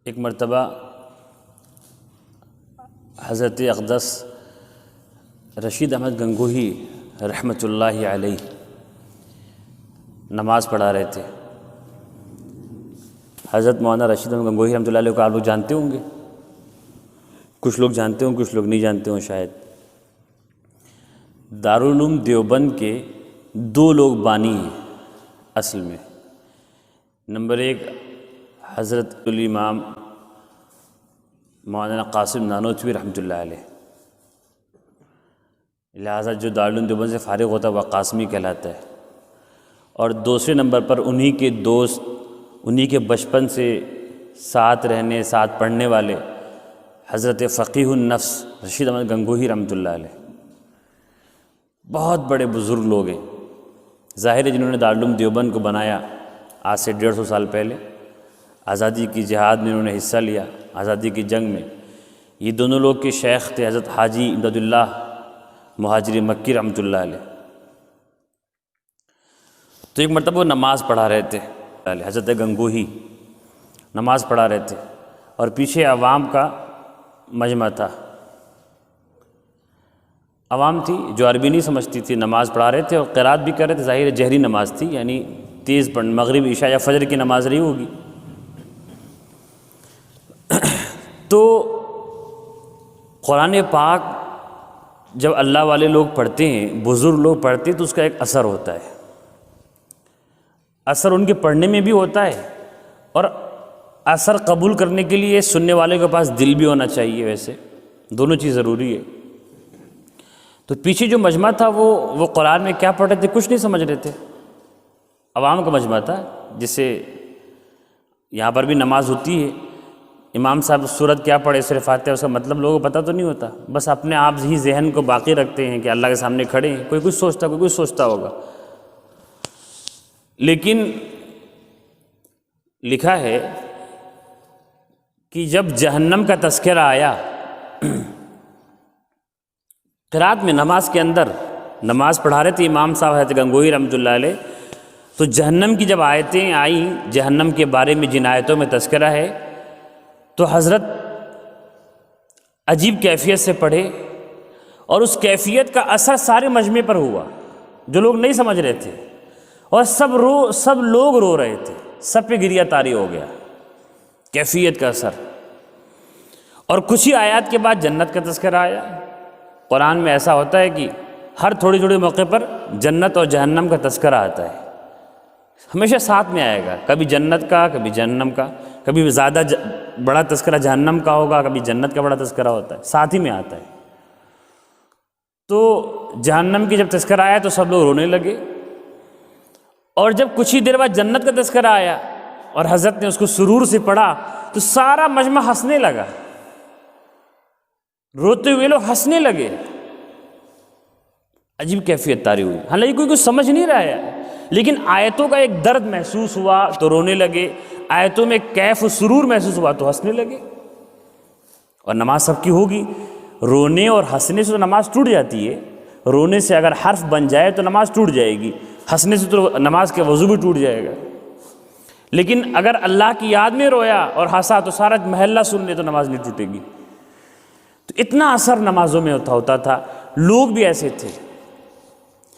ایک مرتبہ حضرت اقدس رشید احمد گنگوہی رحمۃ اللہ علیہ نماز پڑھا رہے تھے۔ حضرت مولانا رشید احمد گنگوہی رحمۃ اللہ علیہ کو آپ لوگ جانتے ہوں گے، کچھ لوگ جانتے ہوں کچھ لوگ نہیں جانتے ہوں شاید۔ دارالعلوم دیوبند کے دو لوگ بانی ہیں اصل میں۔ نمبر ایک حضرت الامام مولانا قاسم نانوتوی رحمۃ اللہ علیہ، لہٰذا جو دارالعلوم دیوبند سے فارغ ہوتا ہے وہ قاسمی کہلاتا ہے۔ اور دوسرے نمبر پر انہی کے دوست، انہی کے بچپن سے ساتھ رہنے ساتھ پڑھنے والے حضرت فقیہ النفس رشید احمد گنگوہی رحمۃ اللہ علیہ، بہت بڑے بزرگ لوگ ہیں۔ ظاہر ہے جنہوں نے دارالعلوم دیوبند کو بنایا آج سے 150 سال پہلے، آزادی کی جہاد میں انہوں نے حصہ لیا، آزادی کی جنگ میں۔ یہ دونوں لوگ کے شیخ تھے حضرت حاجی امداد اللہ مہاجر مکی رحمۃ اللہ علیہ۔ تو ایک مرتبہ وہ نماز پڑھا رہے تھے، حضرت گنگوہی نماز پڑھا رہے تھے اور پیچھے عوام کا مجمع تھا۔ عوام تھی جو عربی نہیں سمجھتی تھی، نماز پڑھا رہے تھے اور قرات بھی کر رہے تھے۔ ظاہر جہری نماز تھی، یعنی تیز پڑھ، مغرب عشاء یا فجر کی نماز رہی ہوگی۔ تو قرآن پاک جب اللہ والے لوگ پڑھتے ہیں، بزرگ لوگ پڑھتے ہیں، تو اس کا ایک اثر ہوتا ہے۔ اثر ان کے پڑھنے میں بھی ہوتا ہے، اور اثر قبول کرنے کے لیے سننے والے کے پاس دل بھی ہونا چاہیے۔ ویسے دونوں چیز ضروری ہے۔ تو پیچھے جو مجمع تھا وہ قرآن میں کیا پڑھ رہے تھے کچھ نہیں سمجھ رہے تھے۔ عوام کا مجمع تھا، جسے یہاں پر بھی نماز ہوتی ہے، امام صاحب سورت کیا پڑھے، سورہ فاتحہ، اس کا مطلب لوگوں کو پتہ تو نہیں ہوتا، بس اپنے آپ ہی ذہن کو باقی رکھتے ہیں کہ اللہ کے سامنے کھڑے ہیں، کوئی کچھ سوچتا کوئی کچھ سوچتا ہوگا۔ لیکن لکھا ہے کہ جب جہنم کا تذکرہ آیا قرات میں، نماز کے اندر نماز پڑھا رہے تھے امام صاحب حضرت گنگوہی رحمۃ اللہ علیہ، تو جہنم کی جب آیتیں آئیں، جہنم کے بارے میں جن آیتوں میں تذکرہ ہے، تو حضرت عجیب کیفیت سے پڑھے، اور اس کیفیت کا اثر سارے مجمع پر ہوا جو لوگ نہیں سمجھ رہے تھے، اور سب لوگ رو رہے تھے، سب پہ گریہ طاری ہو گیا، کیفیت کا اثر۔ اور کچھ ہی آیات کے بعد جنت کا تذکرہ آیا۔ قرآن میں ایسا ہوتا ہے کہ ہر تھوڑی تھوڑی موقع پر جنت اور جہنم کا تذکرہ آتا ہے، ہمیشہ ساتھ میں آئے گا، کبھی جنت کا کبھی جہنم کا، کبھی زیادہ بڑا تذکرہ جہنم کا ہوگا، کبھی جنت کا بڑا تذکرہ ہوتا ہے، ساتھ ہی میں آتا ہے۔ تو جہنم کی جب تذکرہ آیا تو سب لوگ رونے لگے، اور جب کچھ ہی دیر بعد جنت کا تذکرہ آیا اور حضرت نے اس کو سرور سے پڑھا تو سارا مجمع ہنسنے لگا، روتے ہوئے لوگ ہنسنے لگے، عجیب کیفیت طاری ہوئی۔ حالانکہ کوئی کچھ سمجھ نہیں رہا ہے، لیکن آیتوں کا ایک درد محسوس ہوا تو رونے لگے، آیتوں میں کیف و سرور محسوس ہوا تو ہنسنے لگے۔ اور نماز سب کی ہوگی، رونے اور ہنسنے سے تو نماز ٹوٹ جاتی ہے۔ رونے سے اگر حرف بن جائے تو نماز ٹوٹ جائے گی، ہنسنے سے تو نماز کے وضو بھی ٹوٹ جائے گا۔ لیکن اگر اللہ کی یاد میں رویا اور ہنسا تو سارا محلہ سن لے تو نماز نہیں ٹوٹے گی۔ تو اتنا اثر نمازوں میں ہوتا تھا، لوگ بھی ایسے تھے۔